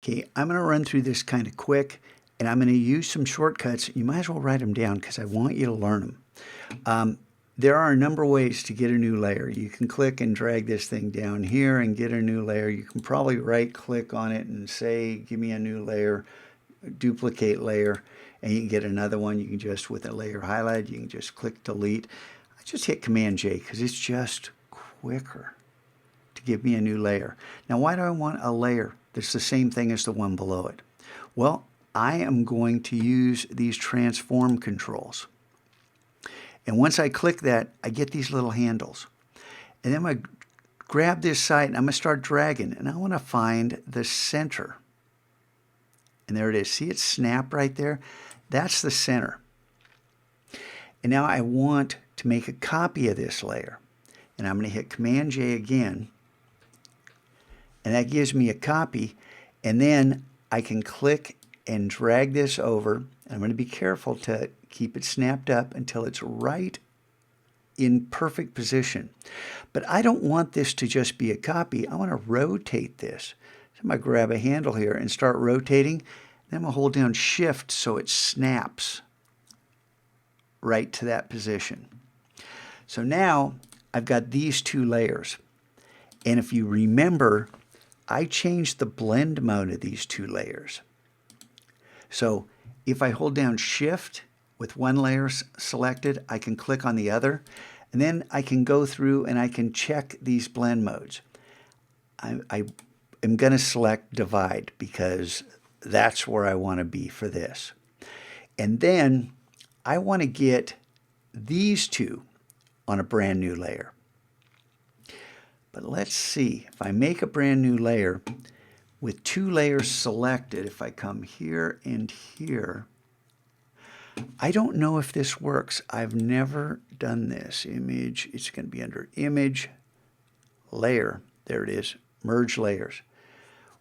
Okay, I'm going to run through this kind of quick, and I'm going to use some shortcuts. You might as well write them down because I want you to learn them. There are a number of ways to get a new layer. You can click and drag this thing down here and get a new layer. You can probably right-click on it and say, give me a new layer, duplicate layer, and you can get another one. You can just, with a layer highlight, you can just click delete. I just hit Command-J because it's just quicker to give me a new layer. Now, why do I want a layer that's the same thing as the one below it? Well, I am going to use these transform controls. And once I click that, I get these little handles. And then I'm going to grab this side and I'm going to start dragging. And I want to find the center. And there it is. See it snap right there? That's the center. And now I want to make a copy of this layer. And I'm going to hit Command-J again. And that gives me a copy. And then I can click and drag this over. And I'm going to be careful to keep it snapped up until it's right in perfect position. But I don't want this to just be a copy. I want to rotate this. So I'm going to grab a handle here and start rotating. Then I'm going to hold down Shift so it snaps right to that position. So now I've got these two layers. And if you remember, I changed the blend mode of these two layers. So if I hold down Shift with one layer selected, I can click on the other, and then I can go through and I can check these blend modes. I am going to select Divide because that's where I want to be for this. And then I want to get these two on a brand new layer. But let's see, if I make a brand new layer with two layers selected, if I come here and here, I don't know if this works. I've never done this. Image, it's going to be under Image, Layer. There it is, Merge Layers.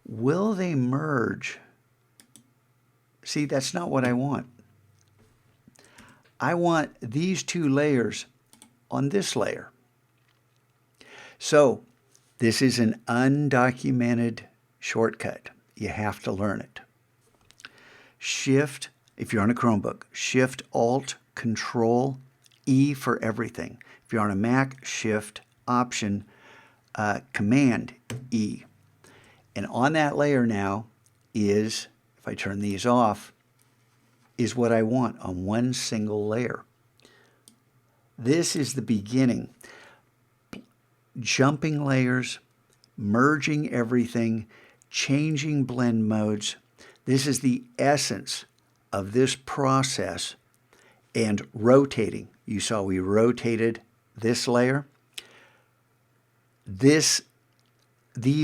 Will they merge? See, that's not what I want. I want these two layers on this layer. So this is an undocumented shortcut. You have to learn it. Shift, if you're on a Chromebook, Shift, Alt, Control, E for everything. If you're on a Mac, Shift, Option, Command, E. And on that layer now is, if I turn these off, is what I want on one single layer. This is the beginning. Jumping layers, merging everything, changing blend modes. This is the essence of this process. And rotating. You saw we rotated this layer. These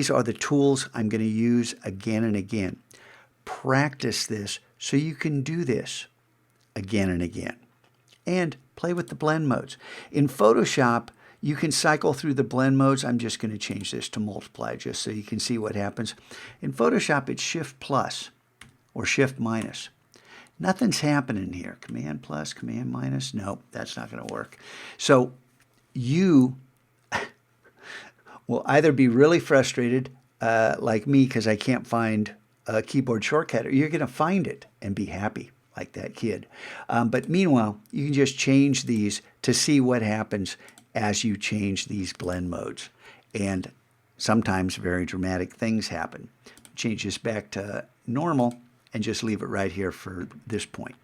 are the tools I'm going to use again and again. Practice this so you can do this again and again. And play with the blend modes. In Photoshop, you can cycle through the blend modes. I'm just going to change this to multiply just so you can see what happens. In Photoshop, it's Shift plus or Shift minus. Nothing's happening here. Command plus, Command minus. Nope, that's not going to work. So you will either be really frustrated like me because I can't find a keyboard shortcut, or you're going to find it and be happy like that kid. But meanwhile, you can just change these to see what happens as you change these blend modes. And sometimes very dramatic things happen. Change this back to normal and just leave it right here for this point.